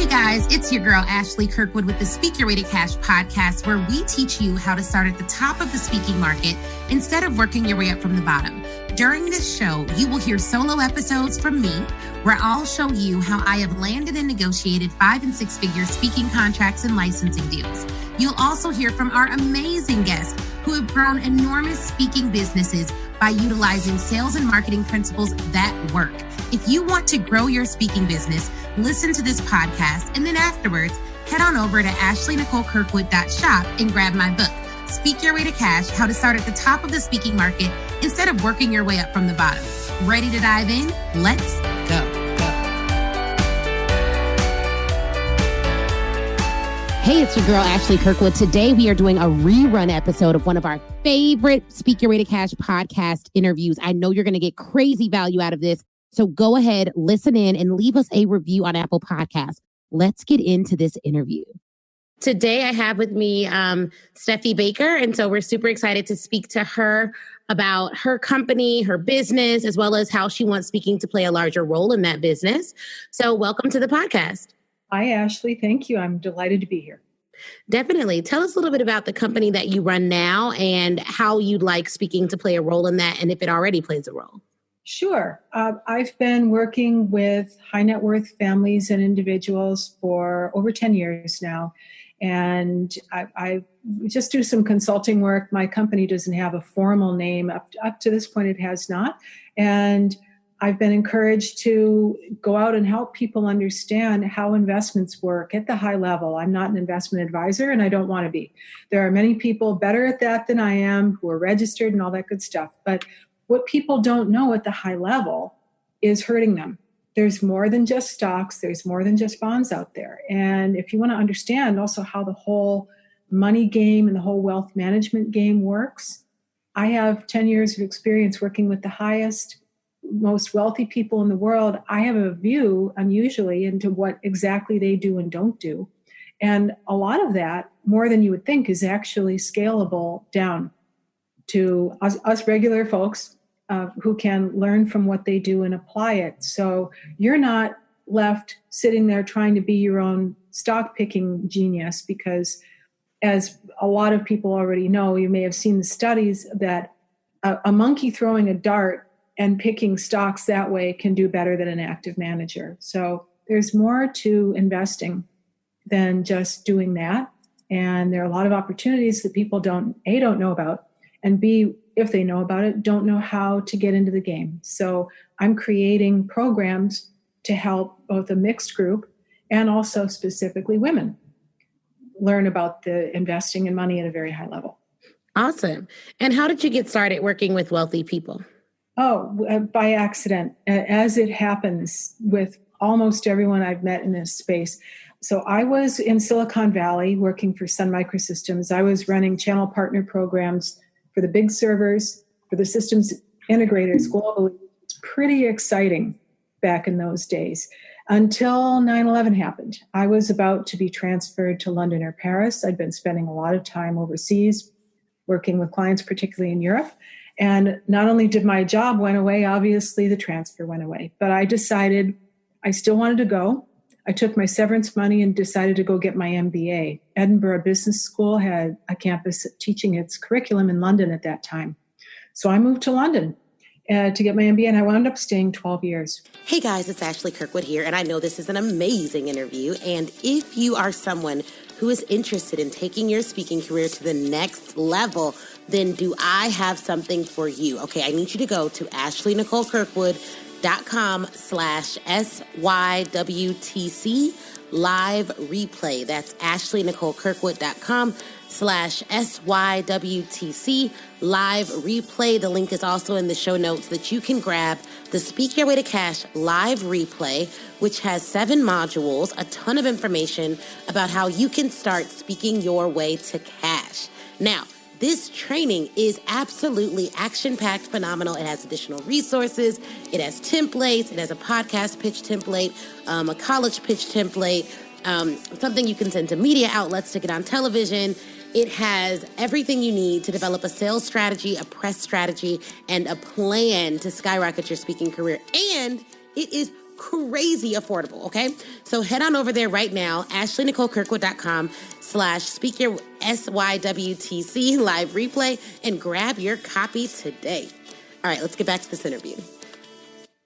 Guys, it's your girl, Ashley Kirkwood with the Speak Your Way to Cash podcast, where we teach you how to start at the top of the speaking market instead of working your way up from the bottom. During this show, you will hear solo episodes from me, where I'll show you how I have landed and negotiated 5- and 6-figure speaking contracts and licensing deals. You'll also hear from our amazing guests who have grown enormous speaking businesses by utilizing sales and marketing principles that work. If you want to grow your speaking business, listen to this podcast, and then afterwards, head on over to ashleynicolekirkwood.shop and grab my book, Speak Your Way to Cash, How to Start at the Top of the Speaking Market instead of working your way up from the bottom. Ready to dive in? Let's go. Hey, it's your girl, Ashley Kirkwood. Today, we are doing a rerun episode of one of our favorite Speak Your Way to Cash podcast interviews. I know you're going to get crazy value out of this. So go ahead, listen in, and leave us a review on Apple Podcasts. Let's get into this interview. Today, I have with me Stefi Baker, and so we're super excited to speak to her about her company, her business, as well as how she wants speaking to play a larger role in that business. So welcome to the podcast. Hi, Ashley. Thank you. I'm delighted to be here. Definitely. Tell us a little bit about the company that you run now and how you'd like speaking to play a role in that, and if it already plays a role. Sure. I've been working with high net worth families and individuals for over 10 years now. And I just do some consulting work. My company doesn't have a formal name. Up to this point, it has not. And I've been encouraged to go out and help people understand how investments work at the high level. I'm not an investment advisor, and I don't want to be. There are many people better at that than I am who are registered and all that good stuff. But what people don't know at the high level is hurting them. There's more than just stocks. There's more than just bonds out there. And if you want to understand also how the whole money game and the whole wealth management game works, I have 10 years of experience working with the highest, most wealthy people in the world. I have a view, unusually, into what exactly they do and don't do. And a lot of that, more than you would think, is actually scalable down to us regular folks who can learn from what they do and apply it. So you're not left sitting there trying to be your own stock picking genius, because as a lot of people already know, you may have seen the studies that a monkey throwing a dart and picking stocks that way can do better than an active manager. So there's more to investing than just doing that. And there are a lot of opportunities that people don't know about, and B, if they know about it, don't know how to get into the game. So I'm creating programs to help both a mixed group and also specifically women learn about the investing in money at a very high level. Awesome. And how did you get started working with wealthy people? Oh, by accident, as it happens with almost everyone I've met in this space. So I was in Silicon Valley working for Sun Microsystems. I was running channel partner programs for the big servers, for the systems integrators globally. It's pretty exciting back in those days until 9/11 happened. I was about to be transferred to London or Paris. I'd been spending a lot of time overseas working with clients, particularly in Europe. And not only did my job went away, obviously the transfer went away, but I decided I still wanted to go. I took my severance money and decided to go get my MBA. Edinburgh Business School had a campus teaching its curriculum in London at that time. So I moved to London to get my MBA, and I wound up staying 12 years. Hey guys, it's Ashley Kirkwood here, and I know this is an amazing interview. And if you are someone who is interested in taking your speaking career to the next level, then do I have something for you? Okay, I need you to go to ashleynicolekirkwood.com/SYWTC live replay. That's ashleynicolekirkwood.com/SYWTC live replay. The link is also in the show notes that you can grab the Speak Your Way to Cash live replay, which has 7 modules, a ton of information about how you can start speaking your way to cash. Now, this training is absolutely action-packed, phenomenal. It has additional resources. It has templates. It has a podcast pitch template, a college pitch template, something you can send to media outlets to get on television. It has everything you need to develop a sales strategy, a press strategy, and a plan to skyrocket your speaking career. And it is crazy affordable, okay? So head on over there right now, AshleyNicoleKirkwood.com/speak your SYWTC live replay and grab your copy today. All right, let's get back to this interview.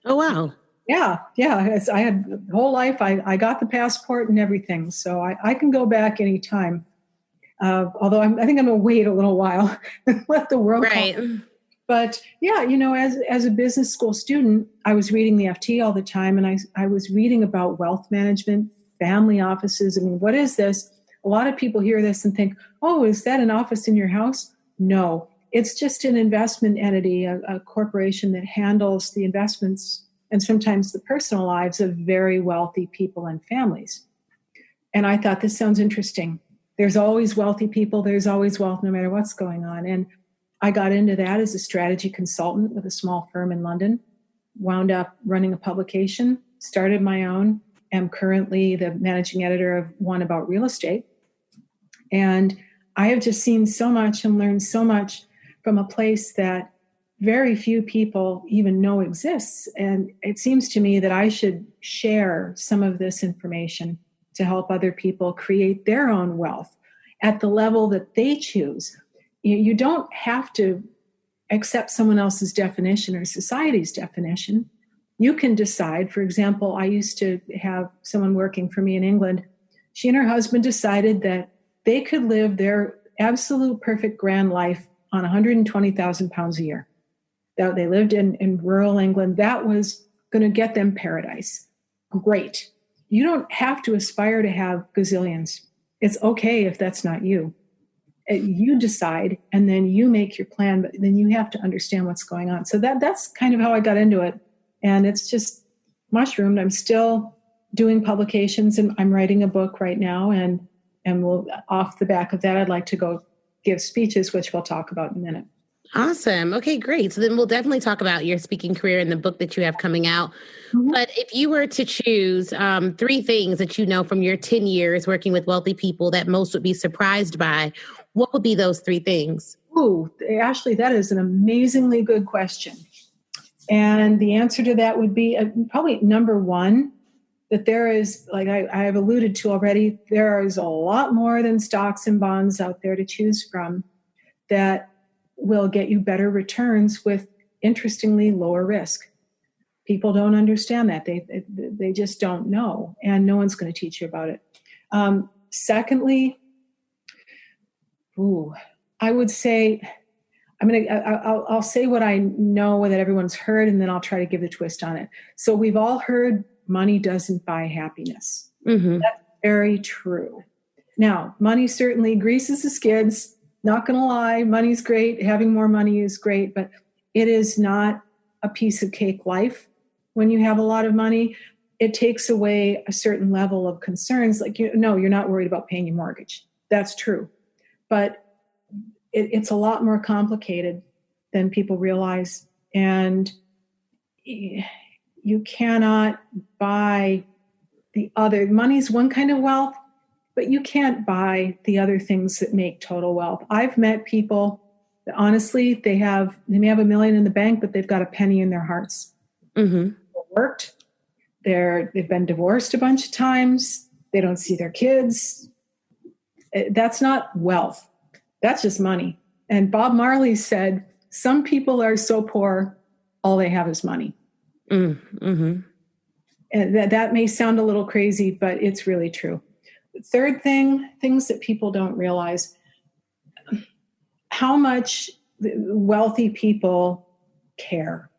Oh, wow. Yeah. I had the whole life. I got the passport and everything, so I can go back anytime. Although I think I'm going to wait a little while and let the world right. come. But yeah, as a business school student, I was reading the FT all the time, and I was reading about wealth management, family offices. I mean, what is this? A lot of people hear this and think, oh, is that an office in your house? No, it's just an investment entity, a corporation that handles the investments and sometimes the personal lives of very wealthy people and families. And I thought, this sounds interesting. There's always wealthy people. There's always wealth no matter what's going on. And I got into that as a strategy consultant with a small firm in London, wound up running a publication, started my own, am currently the managing editor of one about real estate. And I have just seen so much and learned so much from a place that very few people even know exists. And it seems to me that I should share some of this information to help other people create their own wealth at the level that they choose. You don't have to accept someone else's definition or society's definition. You can decide. For example, I used to have someone working for me in England. She and her husband decided that they could live their absolute perfect grand life on 120,000 pounds a year. That they lived in rural England. That was going to get them paradise. Great. You don't have to aspire to have gazillions. It's okay if that's not you. You decide, and then you make your plan, but then you have to understand what's going on. So that's kind of how I got into it. And it's just mushroomed. I'm still doing publications, and I'm writing a book right now. And we'll, off the back of that, I'd like to go give speeches, which we'll talk about in a minute. Awesome. Okay, great. So then we'll definitely talk about your speaking career and the book that you have coming out. Mm-hmm. But if you were to choose 3 things that you know from your 10 years working with wealthy people that most would be surprised by, what would be those 3 things? Ooh, Ashley, that is an amazingly good question. And the answer to that would be probably number 1, that there is, like I have alluded to already, there is a lot more than stocks and bonds out there to choose from that will get you better returns with, interestingly, lower risk. People don't understand that. They just don't know, and no one's going to teach you about it. Secondly, I would say, I'll say what I know that everyone's heard, and then I'll try to give the twist on it. So we've all heard money doesn't buy happiness. Mm-hmm. That's very true. Now, money certainly greases the skids. Not going to lie, money's great. Having more money is great, but it is not a piece of cake life. When you have a lot of money, it takes away a certain level of concerns. Like, you're not worried about paying your mortgage. That's true. But it's a lot more complicated than people realize. And you cannot buy the other. Money's one kind of wealth, but you can't buy the other things that make total wealth. I've met people that, honestly, they may have $1 million in the bank, but they've got a penny in their hearts. Mm-hmm. They worked. They've been divorced a bunch of times. They don't see their kids. That's not wealth. That's just money. And Bob Marley said, some people are so poor, all they have is money. Mm-hmm. And that may sound a little crazy, but it's really true. Third thing, things that people don't realize, how much wealthy people care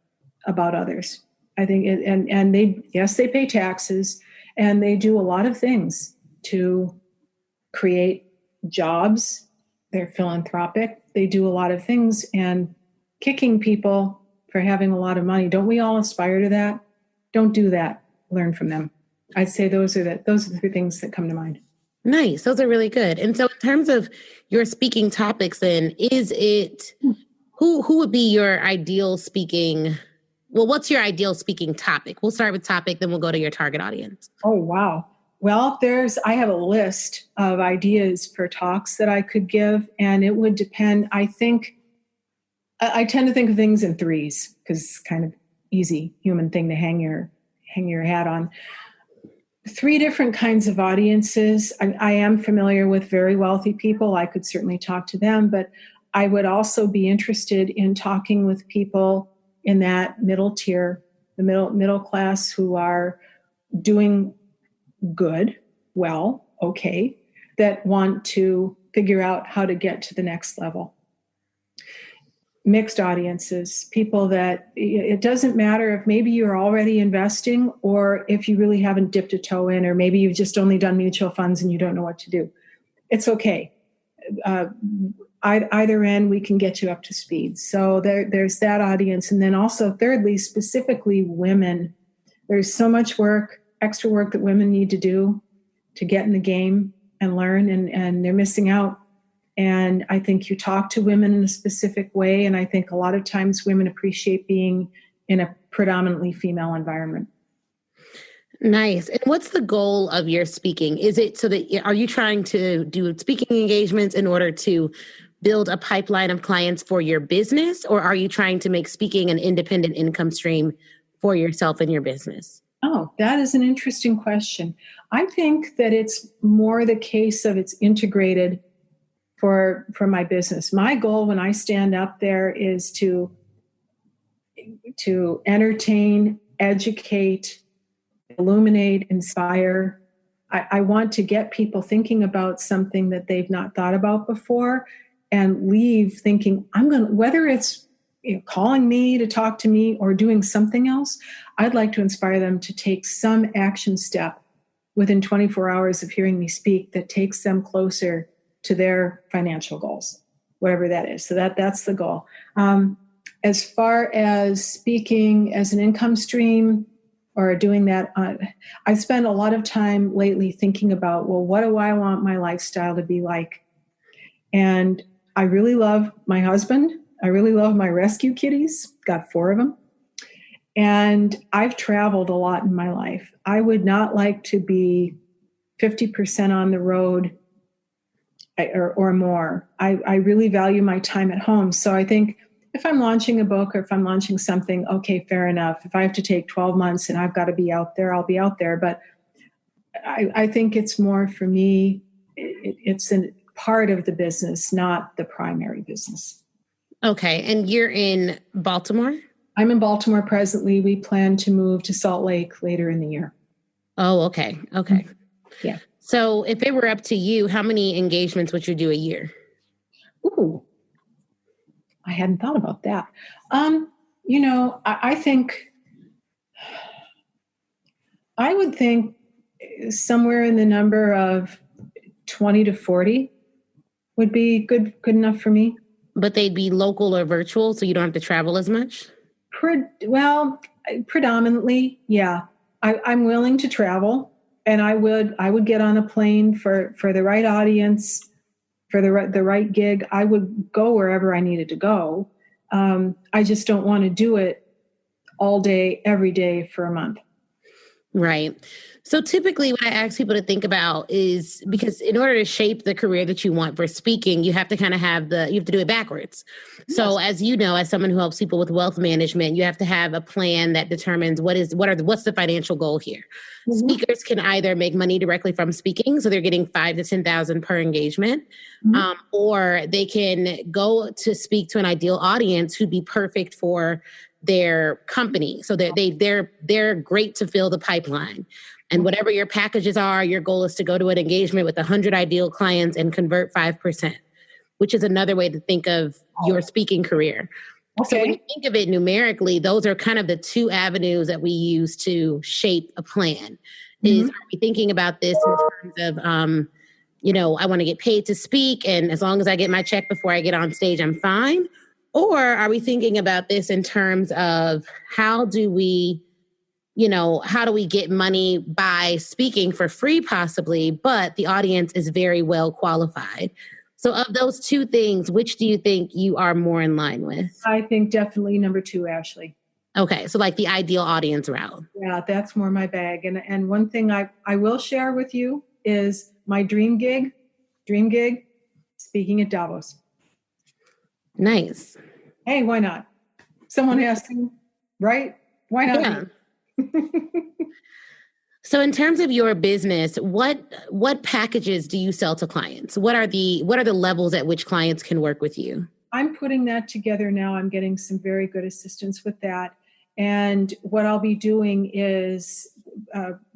about others. I think, and they pay taxes, and they do a lot of things to create jobs. They're philanthropic. They do a lot of things, and kicking people for having a lot of money. Don't we all aspire to that? Don't do that. Learn from them. I'd say those are the 3 things that come to mind. Nice. Those are really good. And so in terms of your speaking topics, then, who would be your ideal speaking? Well, what's your ideal speaking topic? We'll start with topic, then we'll go to your target audience. Oh, wow. Well, I have a list of ideas for talks that I could give, and it would depend. I tend to think of things in 3s because it's kind of easy human thing to hang hang your hat on. 3 different kinds of audiences. I am familiar with very wealthy people. I could certainly talk to them, but I would also be interested in talking with people in that middle tier, the middle class, who are doing good, well, okay, that want to figure out how to get to the next level. Mixed audiences, people that it doesn't matter if maybe you're already investing or if you really haven't dipped a toe in, or maybe you've just only done mutual funds and you don't know what to do. It's okay. Either end, we can get you up to speed. So there's that audience. And then also, thirdly, specifically women. There's so much work, extra work that women need to do to get in the game and learn, and they're missing out. And I think you talk to women in a specific way, and I think a lot of times women appreciate being in a predominantly female environment. Nice. And what's the goal of your speaking? Is it so that, are you trying to do speaking engagements in order to build a pipeline of clients for your business, or are you trying to make speaking an independent income stream for yourself and your business? Oh, that is an interesting question. I think that it's more the case of it's integrated for my business. My goal when I stand up there is to entertain, educate, illuminate, inspire. I want to get people thinking about something that they've not thought about before and leave thinking, whether it's calling me to talk to me or doing something else, I'd like to inspire them to take some action step within 24 hours of hearing me speak that takes them closer to their financial goals, whatever that is. So that's the goal. As far as speaking as an income stream or doing that, I spend a lot of time lately thinking about, well, what do I want my lifestyle to be like? And I really love my husband. I really love my rescue kitties, got 4 of them. And I've traveled a lot in my life. I would not like to be 50% on the road or more. I really value my time at home. So I think if I'm launching a book or if I'm launching something, okay, fair enough. If I have to take 12 months and I've got to be out there, I'll be out there. But I think it's more for me, it's a part of the business, not the primary business. Okay. And you're in Baltimore? I'm in Baltimore presently. We plan to move to Salt Lake later in the year. Oh, okay. Okay. Yeah. So if it were up to you, how many engagements would you do a year? Ooh, I hadn't thought about that. I think I would think somewhere in the number of 20 to 40 would be good enough for me. But they'd be local or virtual, so you don't have to travel as much? Predominantly, yeah. I'm willing to travel. And I would get on a plane for the right audience, for the right gig. I would go wherever I needed to go. I just don't want to do it all day, every day for a month. Right. So typically what I ask people to think about is, because in order to shape the career that you want for speaking, you have to kind of you have to do it backwards. Yes. So as you know, as someone who helps people with wealth management, you have to have a plan that determines what's the financial goal here. Mm-hmm. Speakers can either make money directly from speaking, so they're getting $5,000 to $10,000 per engagement, mm-hmm. Or they can go to speak to an ideal audience who'd be perfect for their company. So they're great to fill the pipeline. And whatever your packages are, your goal is to go to an engagement with 100 ideal clients and convert 5%, which is another way to think of your speaking career. Okay. So when you think of it numerically, those are kind of the 2 avenues that we use to shape a plan. Mm-hmm. Are we thinking about this in terms of, I want to get paid to speak, and as long as I get my check before I get on stage, I'm fine? Or are we thinking about this in terms of how do we get money by speaking for free possibly, but the audience is very well qualified? So of those 2 things, which do you think you are more in line with? I think definitely number 2, Ashley. Okay. So like the ideal audience route. Yeah, that's more my bag. And one thing I will share with you is my dream gig, speaking at Davos. Nice. Hey, why not? Someone asked me, right? Why not? Yeah. So in terms of your business, what packages do you sell to clients? What are the levels at which clients can work with you? I'm putting that together now. I'm getting some very good assistance with that. And what I'll be doing is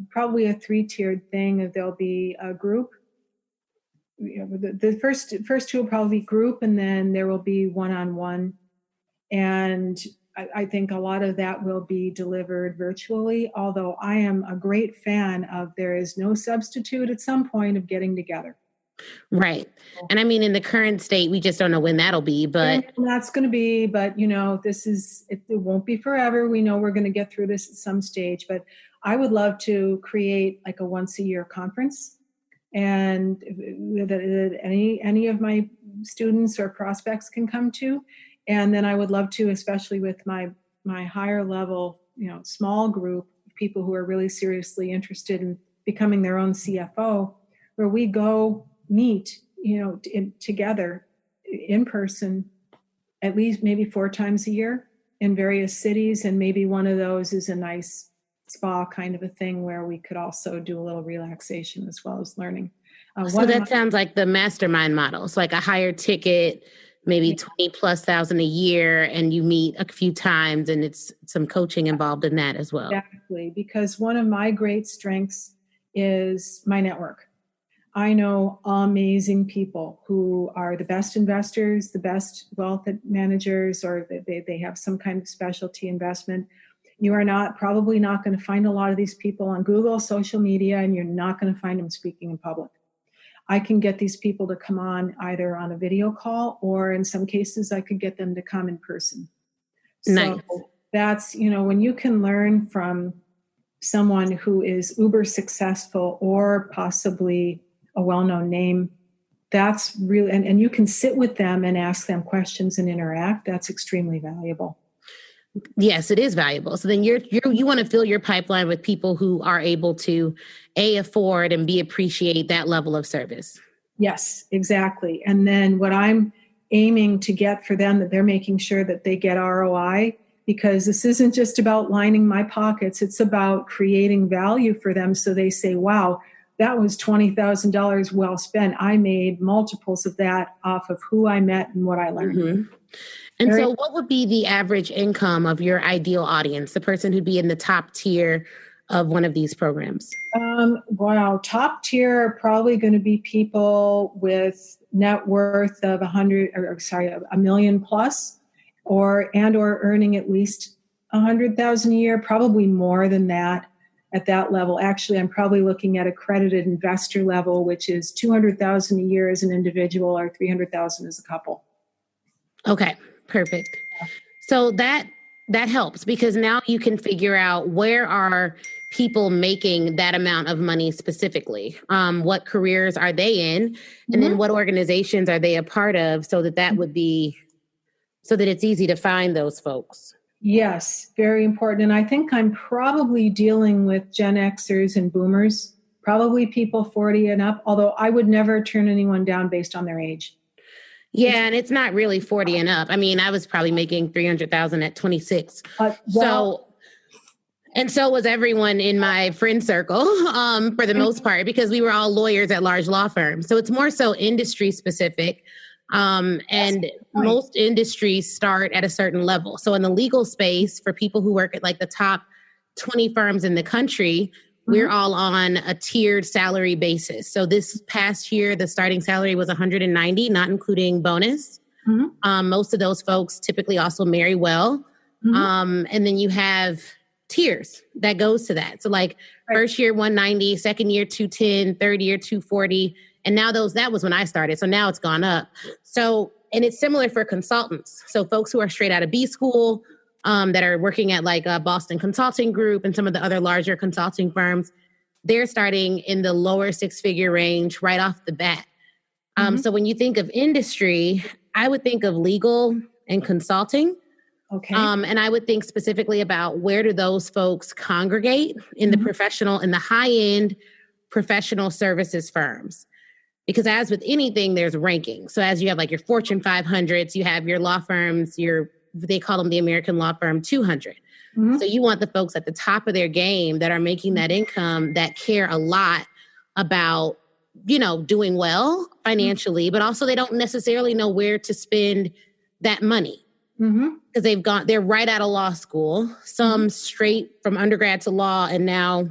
probably a 3-tiered thing. There'll be a group. The first two will probably be group, and then there will be one-on-one. And I think a lot of that will be delivered virtually, although I am a great fan of there is no substitute at some point of getting together. Right. And I mean, in the current state, we just don't know when that'll be, but that's going to be, but it won't be forever. We know we're going to get through this at some stage, but I would love to create like a once a year conference, and that any of my students or prospects can come to. And then I would love to, especially with my higher level, small group of people who are really seriously interested in becoming their own CFO, where we go meet, together in person, at least maybe 4 times a year in various cities. And maybe one of those is a nice spa kind of a thing where we could also do a little relaxation as well as learning. So that sounds like the mastermind model. It's like a higher ticket, maybe 20,000+ a year, and you meet a few times, and it's some coaching involved in that as well. Exactly, because one of my great strengths is my network. I know amazing people who are the best investors, the best wealth managers, or they have some kind of specialty investment. You are probably not going to find a lot of these people on Google, social media, and you're not going to find them speaking in public. I can get these people to come on either on a video call, or in some cases I could get them to come in person. Nice. So that's, when you can learn from someone who is uber successful or possibly a well-known name, that's really, and you can sit with them and ask them questions and interact. That's extremely valuable. Yes, it is valuable. So then you want to fill your pipeline with people who are able to afford and appreciate that level of service. Yes, exactly. And then what I'm aiming to get for them, that they're making sure that they get ROI, because this isn't just about lining my pockets. It's about creating value for them. So they say, wow, that was $20,000 well spent. I made multiples of that off of who I met and what I learned. Mm-hmm. And so what would be the average income of your ideal audience, the person who'd be in the top tier of one of these programs? Wow. Top tier are probably going to be people with net worth of $1 million plus, or earning at least $100,000 a year, probably more than that at that level. Actually, I'm probably looking at accredited investor level, which is $200,000 a year as an individual or $300,000 as a couple. Okay. Perfect. So that helps, because now you can figure out where are people making that amount of money specifically. What careers are they in? And then what organizations are they a part of, so that would be, so that it's easy to find those folks. Yes, very important. And I think I'm probably dealing with Gen Xers and boomers, probably people 40 and up, although I would never turn anyone down based on their age. Yeah, and it's not really 40 and up. I mean, I was probably making $300,000 at 26. So was everyone in my friend circle, for the most part, because we were all lawyers at large law firms. So it's more so industry specific. And most industries start at a certain level. So in the legal space, for people who work at like the top 20 firms in the country, we're all on a tiered salary basis. So this past year, the starting salary was $190, not including bonus. Most of those folks typically also marry well. And then you have tiers that goes to that. So like first year, $190, second year, $210, third year, $240. And now that was when I started. So now it's gone up. So, and it's similar for consultants. So folks who are straight out of B school, that are working at like a Boston Consulting Group and some of the other larger consulting firms, they're starting in the lower 6-figure range right off the bat. So when you think of industry, I would think of legal and consulting. Okay. And I would think specifically about where do those folks congregate in the in the high-end professional services firms. Because as with anything, there's ranking. So as you have like your Fortune 500s, you have your law firms, they call them the American Law Firm 200. So you want the folks at the top of their game that are making that income, that care a lot about, doing well financially, but also they don't necessarily know where to spend that money. Because they're right out of law school, some straight from undergrad to law, and now,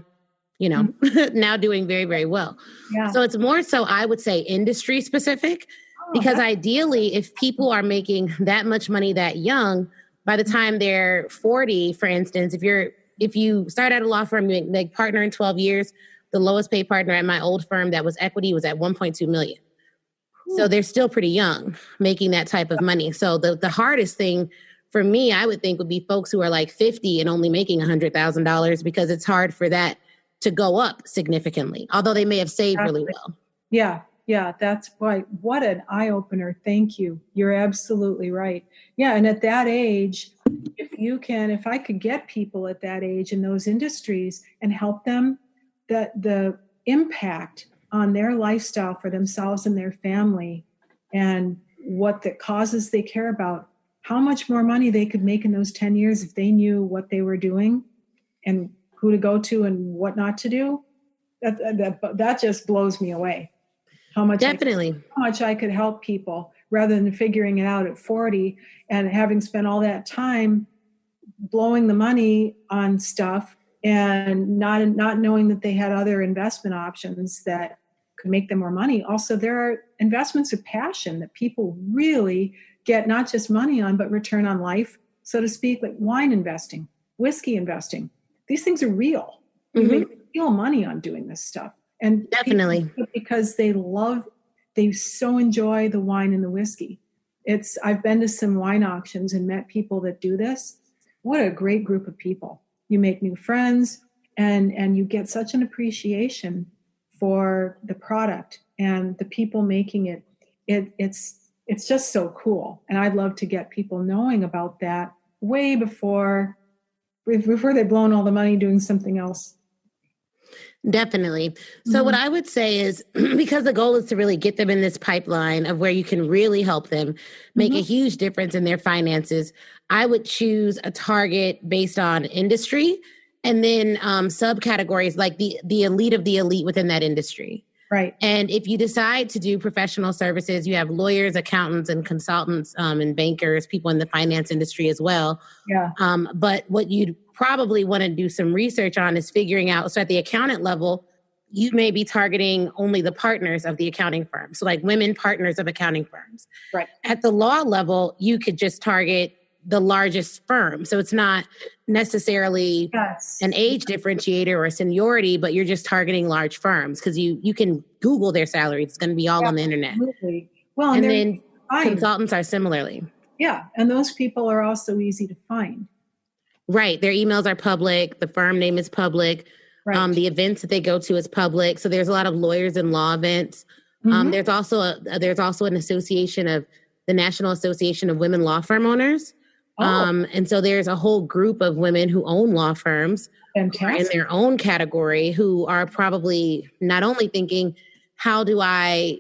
now doing very, very well. Yeah. So it's more so, I would say, industry specific, because ideally, if people are making that much money that young, by the time they're 40, for instance, if you start at a law firm, you make partner in 12 years, the lowest paid partner at my old firm that was equity was at 1.2 million. So they're still pretty young making that type of money. So the hardest thing for me, I would think, would be folks who are like 50 and only making $100,000, because it's hard for that to go up significantly, although they may have saved really well. Yeah. Yeah, that's right. What an eye-opener. Thank you. You're absolutely right. Yeah, and at that age, if I could get people at that age in those industries and help them, the impact on their lifestyle for themselves and their family and what the causes they care about, how much more money they could make in those 10 years if they knew what they were doing and who to go to and what not to do, that just blows me away. How much I could help people rather than figuring it out at 40 and having spent all that time blowing the money on stuff and not knowing that they had other investment options that could make them more money. Also, there are investments of passion that people really get not just money on, but return on life, so to speak, like wine investing, whiskey investing. These things are real. You make real money on doing this stuff. And definitely because they so enjoy the wine and the whiskey. I've been to some wine auctions and met people that do this. What a great group of people. You make new friends and you get such an appreciation for the product and the people making it. It's just so cool. And I'd love to get people knowing about that way before they've blown all the money doing something else. Definitely. So what I would say is, because the goal is to really get them in this pipeline of where you can really help them make a huge difference in their finances, I would choose a target based on industry and then subcategories like the elite of the elite within that industry. Right. And if you decide to do professional services, you have lawyers, accountants, and consultants, and bankers, people in the finance industry as well. Yeah. But what you'd probably want to do some research on is figuring out, so at the accountant level, you may be targeting only the partners of the accounting firm. So like women partners of accounting firms. Right. At the law level, you could just target the largest firm. So it's not necessarily an age differentiator or seniority, but you're just targeting large firms because you can Google their salary. It's going to be all on the internet. Absolutely. Well, and then consultants are similarly. Yeah. And those people are also easy to find. Right. Their emails are public. The firm name is public. Right. The events that they go to is public. So there's a lot of lawyers and law events. There's also an association of the National Association of Women Law Firm Owners. And so there's a whole group of women who own law firms in their own category who are probably not only thinking, how do I,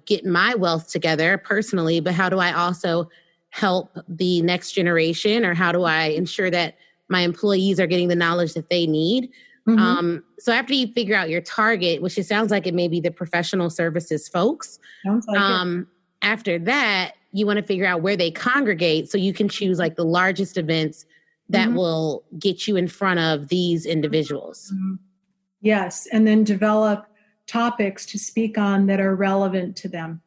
get my wealth together personally, but how do I also help the next generation, or how do I ensure that my employees are getting the knowledge that they need? So after you figure out your target, which it sounds like it may be the professional services folks, after that, you want to figure out where they congregate so you can choose like the largest events that will get you in front of these individuals. Yes. And then develop topics to speak on that are relevant to them.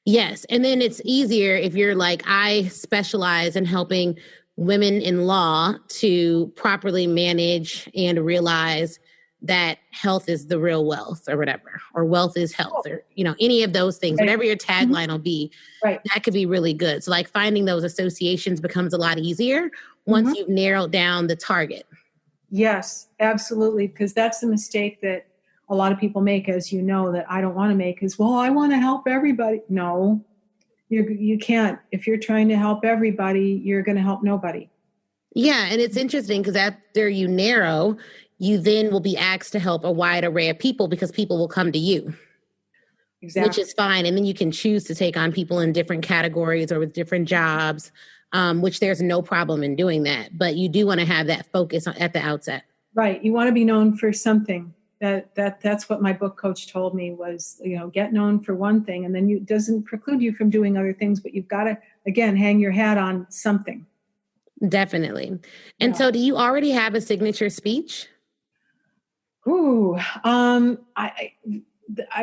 Yes. And then it's easier if you're like, I specialize in helping women in law to properly manage and realize that health is the real wealth or whatever, or wealth is health, or, any of those things, whatever your tagline will be, that could be really good. So like finding those associations becomes a lot easier once you've narrowed down the target. Yes, absolutely. Because that's the mistake that a lot of people make, as you know, that I don't want to make is, well, I want to help everybody. No, you can't. If you're trying to help everybody, you're going to help nobody. Yeah. And it's interesting because after you narrow, you then will be asked to help a wide array of people because people will come to you. Exactly. Which is fine. And then you can choose to take on people in different categories or with different jobs. which there's no problem in doing that. But you do want to have that focus at the outset. Right. You want to be known for something. That's what my book coach told me was, get known for one thing, and then it doesn't preclude you from doing other things, but you've got to, again, hang your hat on something. Definitely. And so do you already have a signature speech? Ooh, I'm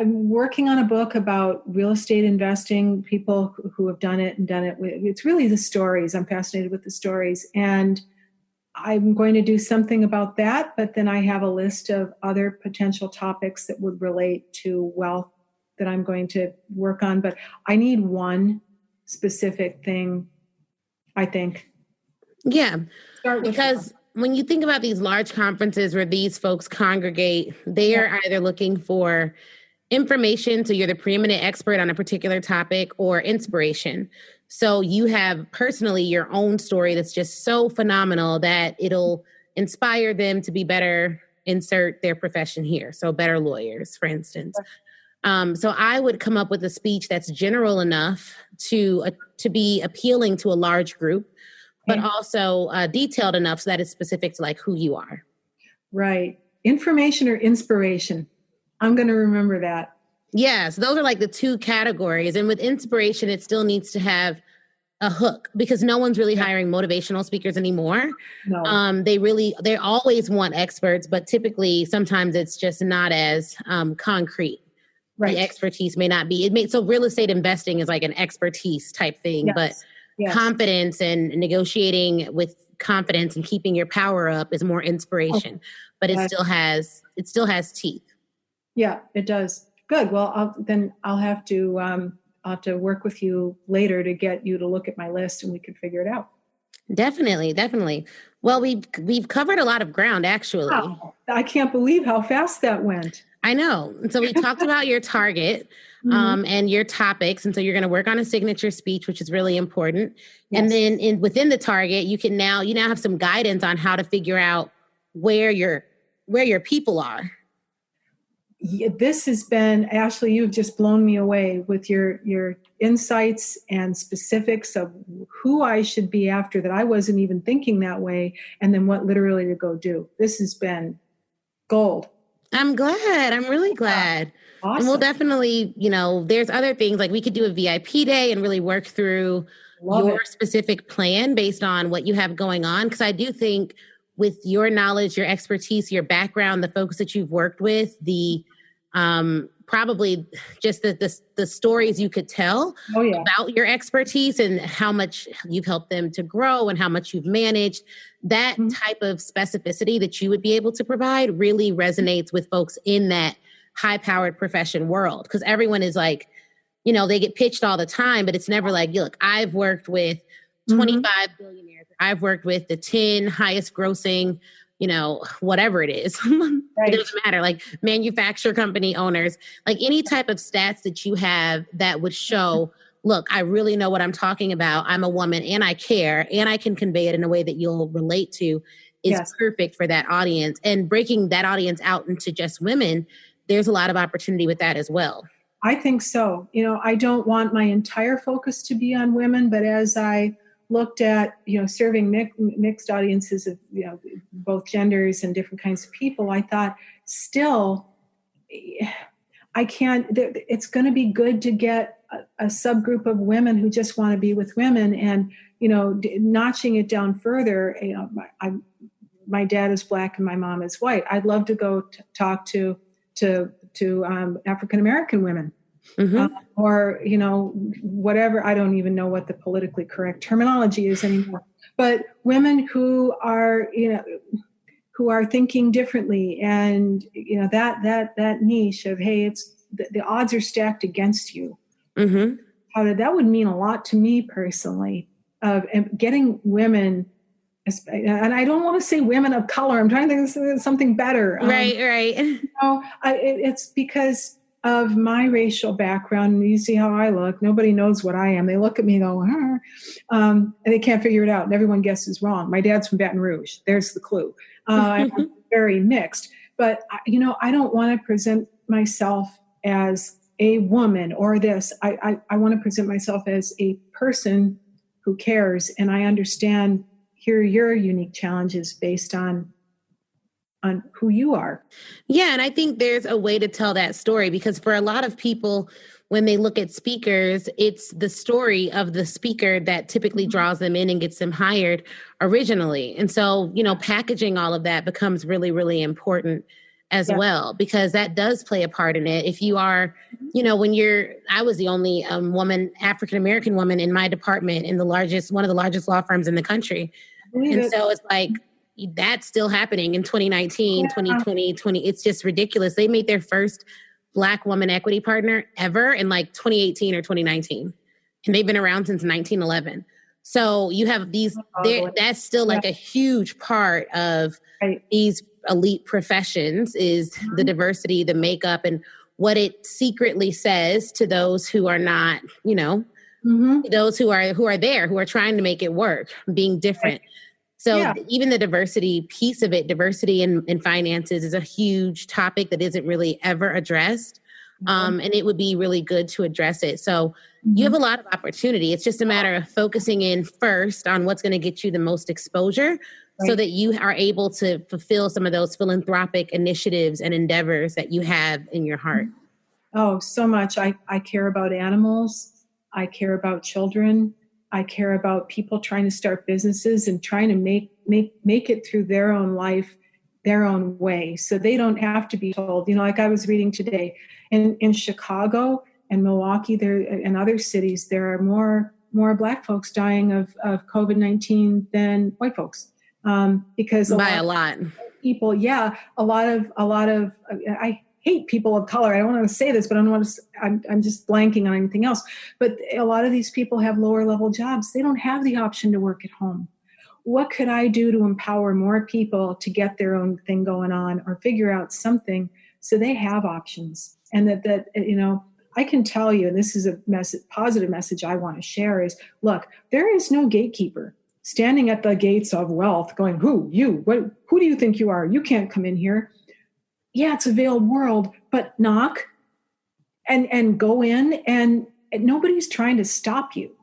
working on a book about real estate investing, people who have done it. It's really the stories. I'm fascinated with the stories. And I'm going to do something about that, but then I have a list of other potential topics that would relate to wealth that I'm going to work on. But I need one specific thing, I think. Yeah, because when you think about these large conferences where these folks congregate, they are either looking for information, so you're the preeminent expert on a particular topic, or inspiration. So you have personally your own story that's just so phenomenal that it'll inspire them to be better, insert their profession here. So better lawyers, for instance. So I would come up with a speech that's general enough to be appealing to a large group, but also detailed enough so that it's specific to like who you are. Right. Information or inspiration. I'm going to remember that. Yes, those are like the two categories. And with inspiration, it still needs to have a hook because no one's really hiring motivational speakers anymore. No. They always want experts, but typically sometimes it's just not as concrete. Right. The expertise may not be. So real estate investing is like an expertise type thing, but confidence and negotiating with confidence and keeping your power up is more inspiration, but it still has teeth. Yeah, it does. Good. Well, I'll have to work with you later to get you to look at my list and we can figure it out. Definitely. Well, we've covered a lot of ground, actually. Wow. I can't believe how fast that went. I know. So we talked about your target and your topics. And so you're going to work on a signature speech, which is really important. Yes. And then within the target, you now have some guidance on how to figure out where your people are. This has been, Ashley, you've just blown me away with your insights and specifics of who I should be after that I wasn't even thinking that way, and then what literally to go do. This has been gold. I'm glad. I'm really glad. Awesome. And we'll definitely, there's other things like we could do a VIP day and really work through your specific plan based on what you have going on. Because I do think with your knowledge, your expertise, your background, the folks that you've worked with, the probably just the stories you could tell about your expertise and how much you've helped them to grow and how much you've managed, that type of specificity that you would be able to provide really resonates with folks in that high-powered profession world. Because everyone is like, they get pitched all the time, but it's never like, look, I've worked with 25 billionaires. I've worked with the 10 highest grossing, whatever it is. Right. It doesn't matter. Like manufacturer company owners, like any type of stats that you have that would show, look, I really know what I'm talking about. I'm a woman and I care and I can convey it in a way that you'll relate to is perfect for that audience. And breaking that audience out into just women, there's a lot of opportunity with that as well. I think so. I don't want my entire focus to be on women, but as I looked at, serving mixed audiences of, both genders and different kinds of people, I thought still, it's going to be good to get a subgroup of women who just want to be with women and, notching it down further. My dad is Black and my mom is white. I'd love to go talk to African-American women. Or, whatever, I don't even know what the politically correct terminology is anymore, but women who are, who are thinking differently and, that niche of, hey, it's the odds are stacked against you. That would mean a lot to me personally of getting women, and I don't want to say women of color. I'm trying to think of something better. Right. It's because of my racial background, and you see how I look. Nobody knows what I am. They look at me and go, and they can't figure it out, and everyone guesses wrong. My dad's from Baton Rouge. There's the clue. I'm very mixed. But, I don't want to present myself as a woman or this. I want to present myself as a person who cares. And I understand here your unique challenges based on who you are. Yeah. And I think there's a way to tell that story, because for a lot of people, when they look at speakers, it's the story of the speaker that typically draws them in and gets them hired originally. And so, packaging all of that becomes really, really important as well, because that does play a part in it. If you are, I was the only African-American woman in my department in one of the largest law firms in the country. So it's like, that's still happening in 2019, 2020. It's just ridiculous. They made their first Black woman equity partner ever in like 2018 or 2019. And they've been around since 1911. So you have these, that's still like a huge part of these elite professions is the diversity, the makeup, and what it secretly says to those who are not, those who are there, who are trying to make it work, being different. So even the diversity piece of it, diversity in finances is a huge topic that isn't really ever addressed. And it would be really good to address it. So you have a lot of opportunity. It's just a matter of focusing in first on what's going to get you the most exposure so that you are able to fulfill some of those philanthropic initiatives and endeavors that you have in your heart. Oh, so much. I care about animals. I care about children. I care about people trying to start businesses and trying to make it through their own life, their own way. So they don't have to be told, like I was reading today in Chicago and Milwaukee and other cities, there are more Black folks dying of COVID-19 than white folks. Because a lot of people, I hate people of color. I don't want to say this, but I'm just blanking on anything else. But a lot of these people have lower level jobs. They don't have the option to work at home. What could I do to empower more people to get their own thing going on or figure out something so they have options? And that I can tell you, and this is a positive message I want to share is, look, there is no gatekeeper standing at the gates of wealth going, who do you think you are? You can't come in here. Yeah, it's a veiled world, but knock and go in, and nobody's trying to stop you.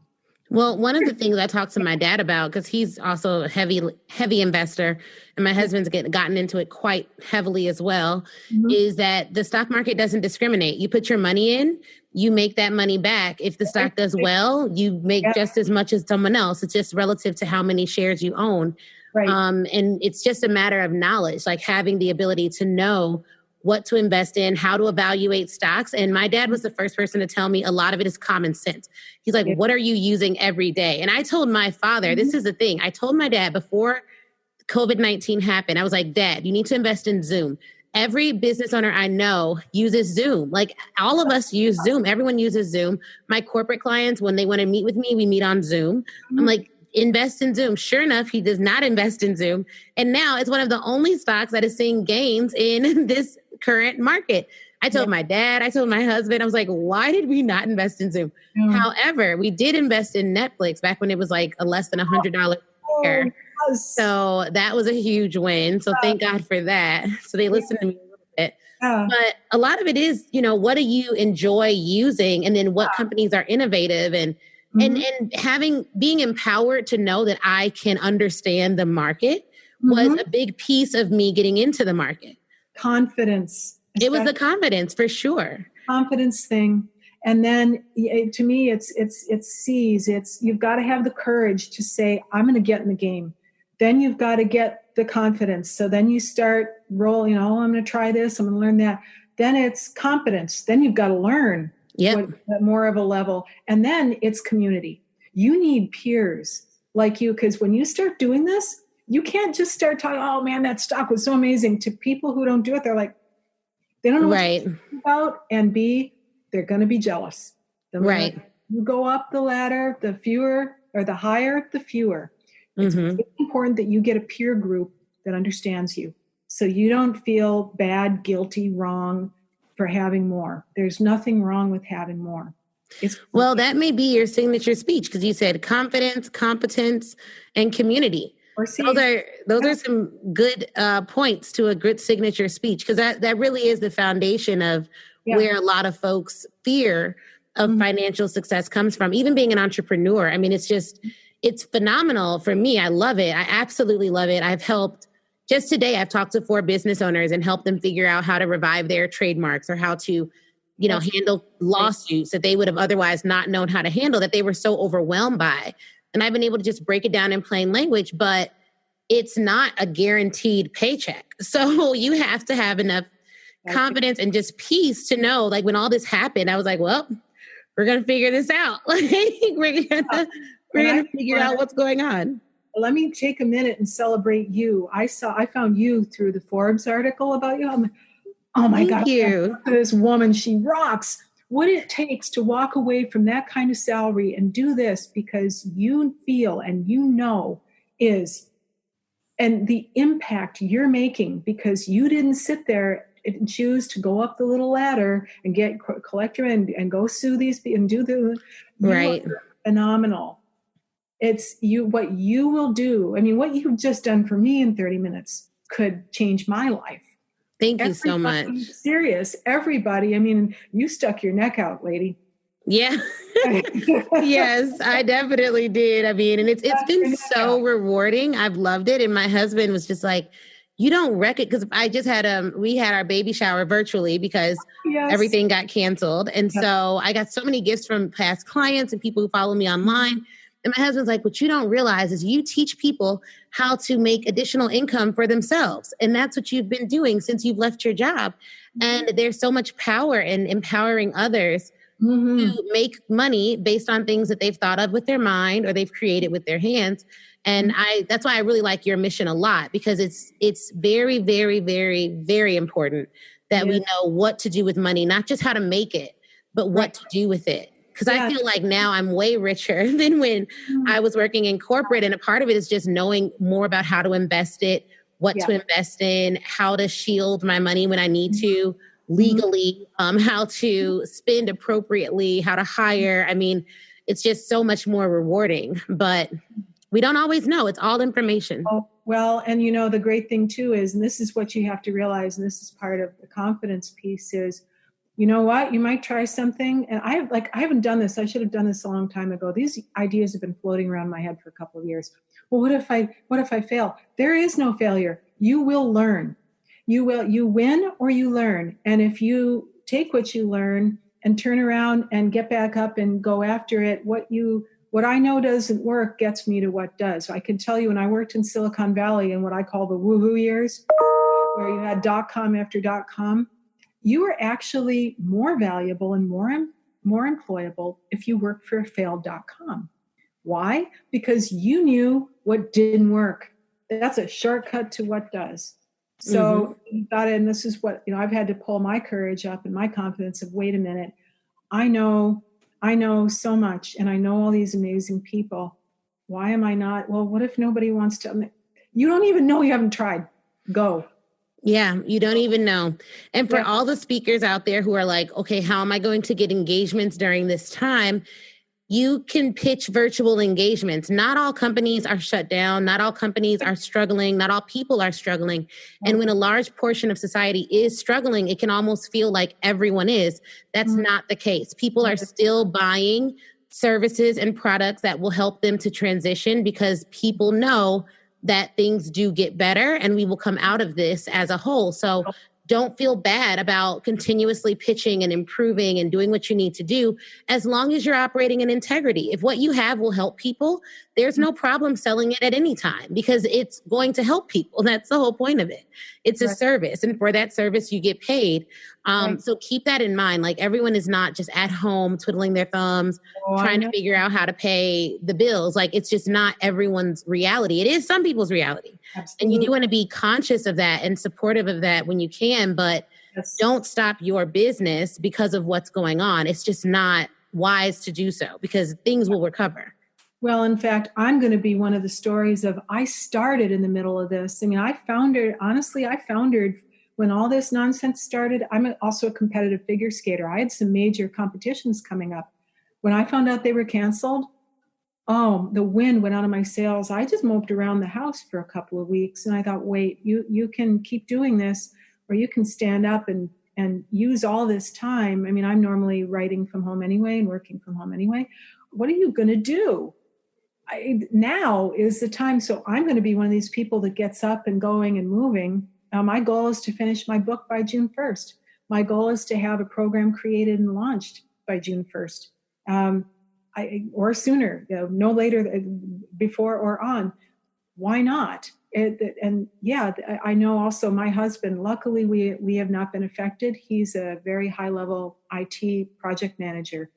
Well, one of the things I talked to my dad about, because he's also a heavy investor, and my husband's gotten into it quite heavily as well, is that the stock market doesn't discriminate. You put your money in, you make that money back. If the stock does well, you make just as much as someone else. It's just relative to how many shares you own. Right. And it's just a matter of knowledge, like having the ability to know what to invest in, how to evaluate stocks. And my dad was the first person to tell me a lot of it is common sense. He's like, what are you using every day? And I told my father, this is the thing. I told my dad before COVID-19 happened, I was like, Dad, you need to invest in Zoom. Every business owner I know uses Zoom. Like all of us use Zoom. Everyone uses Zoom. My corporate clients, when they want to meet with me, we meet on Zoom. I'm like, invest in Zoom. Sure enough, he does not invest in Zoom. And now it's one of the only stocks that is seeing gains in this current market. I told my dad, I told my husband, I was like, why did we not invest in Zoom? However, we did invest in Netflix back when it was like a less than $100 share. So that was a huge win. So thank God for that. So they listened to me a little bit. But a lot of it is, what do you enjoy using? And then what companies are innovative and being empowered to know that I can understand the market was a big piece of me getting into the market. Confidence. It was the confidence for sure. Confidence thing. And then to me, it's C's. You've got to have the courage to say, I'm going to get in the game. Then you've got to get the confidence. So then you start rolling, I'm going to try this. I'm going to learn that. Then it's competence. Then you've got to learn. More of a level. And then it's community. You need peers like you, because when you start doing this, you can't just start talking, oh man, that stock was so amazing. To people who don't do it, they're like, they don't know what to talk about. And B, they're going to be jealous. You go up the ladder, the fewer, or the higher, the fewer. It's really important that you get a peer group that understands you. So you don't feel bad, guilty, wrong for having more. There's nothing wrong with having more. Well, that may be your signature speech, because you said confidence, competence, and community. Those are some good points to a good signature speech, because that really is the foundation of where a lot of folks' fear of financial success comes from. Even being an entrepreneur, I mean, it's just, it's phenomenal for me. I love it. I absolutely love it. Just today, I've talked to 4 business owners and helped them figure out how to revive their trademarks or how to, handle lawsuits that they would have otherwise not known how to handle, that they were so overwhelmed by. And I've been able to just break it down in plain language, but it's not a guaranteed paycheck. So you have to have enough confidence and just peace to know, like when all this happened, I was like, well, we're going to figure this out. We're going to figure out what's going on. Let me take a minute and celebrate you. I found you through the Forbes article about you. I'm like, oh my God, this woman, she rocks. What it takes to walk away from that kind of salary and do this because you feel and and the impact you're making because you didn't sit there and choose to go up the little ladder and get collector and go sue these people and do the right. Phenomenal. It's what you will do. I mean, what you've just done for me in 30 minutes could change my life. Thank you so much. Serious. Everybody. I mean, you stuck your neck out, lady. Yeah. Yes, I definitely did. I mean, and it's been so rewarding. I've loved it. And my husband was just like, you don't because I just we had our baby shower virtually because everything got canceled. And so I got so many gifts from past clients and people who follow me online. And my husband's like, what you don't realize is you teach people how to make additional income for themselves. And that's what you've been doing since you've left your job. And there's so much power in empowering others to make money based on things that they've thought of with their mind or they've created with their hands. And that's why I really like your mission a lot, because it's very, very, very, very important that we know what to do with money, not just how to make it, but what to do with it. Because I feel like now I'm way richer than when I was working in corporate. And a part of it is just knowing more about how to invest it, what to invest in, how to shield my money when I need to legally, how to spend appropriately, how to hire. I mean, it's just so much more rewarding, but we don't always know. It's all information. Oh, well, and the great thing too is, and this is what you have to realize, and this is part of the confidence piece is, you know what? You might try something. And I haven't done this. I should have done this a long time ago. These ideas have been floating around my head for a couple of years. Well, what if I fail? There is no failure. You will learn. You win or you learn. And if you take what you learn and turn around and get back up and go after it, what I know doesn't work gets me to what does. So I can tell you when I worked in Silicon Valley in what I call the woohoo years, where you had .com after .com, you are actually more valuable and more employable if you work for a failed.com. Why? Because you knew what didn't work. That's a shortcut to what does. So you got it, and this is what, I've had to pull my courage up and my confidence of, wait a minute, I know so much, and I know all these amazing people. Why am I not? Well, what if nobody wants to? You don't even know, you haven't tried. Go. Yeah, you don't even know. And for all the speakers out there who are like, okay, how am I going to get engagements during this time? You can pitch virtual engagements. Not all companies are shut down. Not all companies are struggling. Not all people are struggling. And when a large portion of society is struggling, it can almost feel like everyone is. That's not the case. People are still buying services and products that will help them to transition because people know that things do get better and we will come out of this as a whole. So don't feel bad about continuously pitching and improving and doing what you need to do, as long as you're operating in integrity. If what you have will help people, there's no problem selling it at any time because it's going to help people. That's the whole point of it. It's a service, and for that service, you get paid. So keep that in mind. Like, everyone is not just at home twiddling their thumbs, trying to figure out how to pay the bills. Like, it's just not everyone's reality. It is some people's reality. Absolutely. And you do want to be conscious of that and supportive of that when you can, but don't stop your business because of what's going on. It's just not wise to do so because things will recover. Well, in fact, I'm going to be one of the stories of, I started in the middle of this. I mean, I foundered when all this nonsense started. I'm also a competitive figure skater. I had some major competitions coming up. When I found out they were canceled, the wind went out of my sails. I just moped around the house for a couple of weeks. And I thought, wait, you can keep doing this, or you can stand up and use all this time. I mean, I'm normally writing from home anyway and working from home anyway. What are you going to do? now is the time. So I'm going to be one of these people that gets up and going and moving. My goal is to finish my book by June 1st. My goal is to have a program created and launched by June 1st, or sooner, no later, before or on. Why not? I know also my husband, luckily we have not been affected. He's a very high level IT project manager.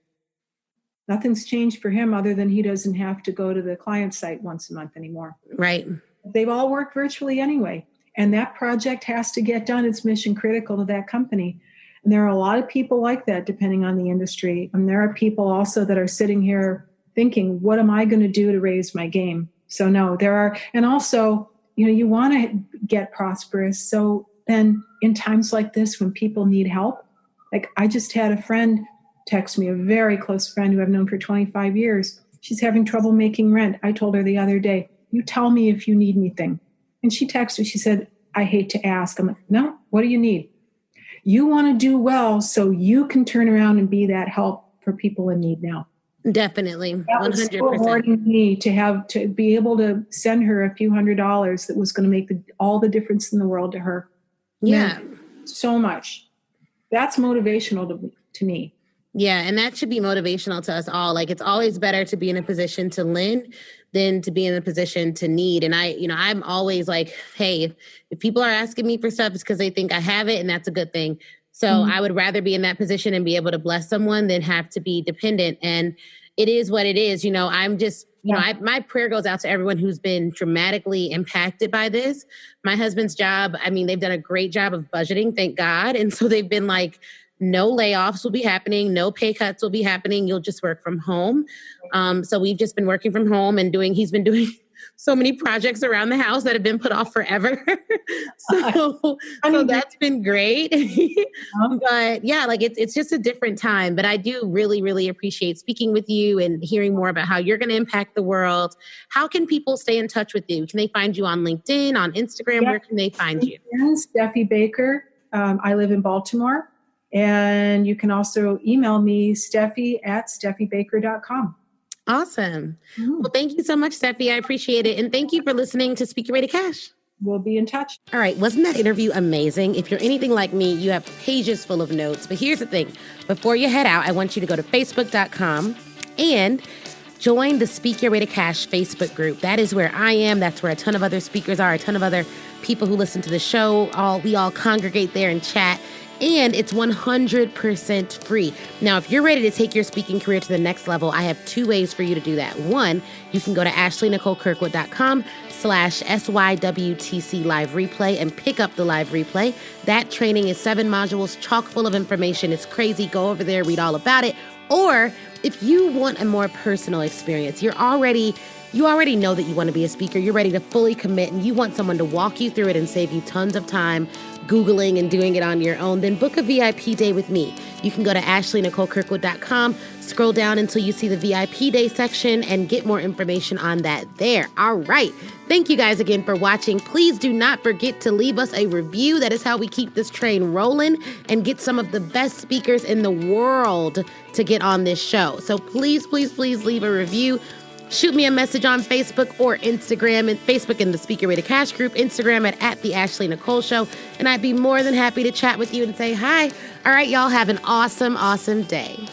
Nothing's changed for him other than he doesn't have to go to the client site once a month anymore. Right. They've all worked virtually anyway. And that project has to get done. It's mission critical to that company. And there are a lot of people like that, depending on the industry. And there are people also that are sitting here thinking, what am I going to do to raise my game? So no, there are, and also, you want to get prosperous. So then in times like this, when people need help, like I just had a friend text me, a very close friend who I've known for 25 years. She's having trouble making rent. I told her the other day, you tell me if you need anything. And she texted, she said, I hate to ask. I'm like, no, what do you need? You want to do well so you can turn around and be that help for people in need now. Definitely. 100%. That was so rewarding me to be able to send her a few $100s that was going to make all the difference in the world to her. Yeah. So much. That's motivational to me. Yeah. And that should be motivational to us all. Like, it's always better to be in a position to lend than to be in a position to need. And I'm always like, hey, if people are asking me for stuff, it's because they think I have it, and that's a good thing. So I would rather be in that position and be able to bless someone than have to be dependent. And it is what it is. I'm just, my prayer goes out to everyone who's been dramatically impacted by this. My husband's job, they've done a great job of budgeting, thank God. And so they've been like, no layoffs will be happening. No pay cuts will be happening. You'll just work from home. So we've just been working from home, and he's been doing so many projects around the house that have been put off forever. so that's been great. But yeah, like it's just a different time. But I do really, really appreciate speaking with you and hearing more about how you're going to impact the world. How can people stay in touch with you? Can they find you on LinkedIn, on Instagram? Where can they find you? Stefi Baker. I live in Baltimore. And you can also email me, Stefi@stefibaker.com. Awesome. Well, thank you so much, Stefi. I appreciate it. And thank you for listening to Speak Your Way to Cash. We'll be in touch. All right. Wasn't that interview amazing? If you're anything like me, you have pages full of notes. But here's the thing. Before you head out, I want you to go to Facebook.com and join the Speak Your Way to Cash Facebook group. That is where I am. That's where a ton of other speakers are, a ton of other people who listen to the show. We all congregate there and chat. And it's 100% free. Now, if you're ready to take your speaking career to the next level, I have 2 ways for you to do that. One, you can go to AshleyNicoleKirkwood.com/SYWTC live replay and pick up the live replay. That training is 7 modules, chock full of information. It's crazy. Go over there, read all about it. Or if you want a more personal experience, you already know that you want to be a speaker. You're ready to fully commit, and you want someone to walk you through it and save you tons of time Googling and doing it on your own, then book a VIP day with me. You can go to AshleyNicoleKirkwood.com, scroll down until you see the VIP day section, and get more information on that there. All right. Thank you guys again for watching. Please do not forget to leave us a review. That is how we keep this train rolling and get some of the best speakers in the world to get on this show. So please, please, please leave a review. Shoot me a message on Facebook or Instagram, and Facebook in the Speak Your Way to Cash group, Instagram at The Ashley Nicole Show. And I'd be more than happy to chat with you and say hi. All right, y'all have an awesome, awesome day.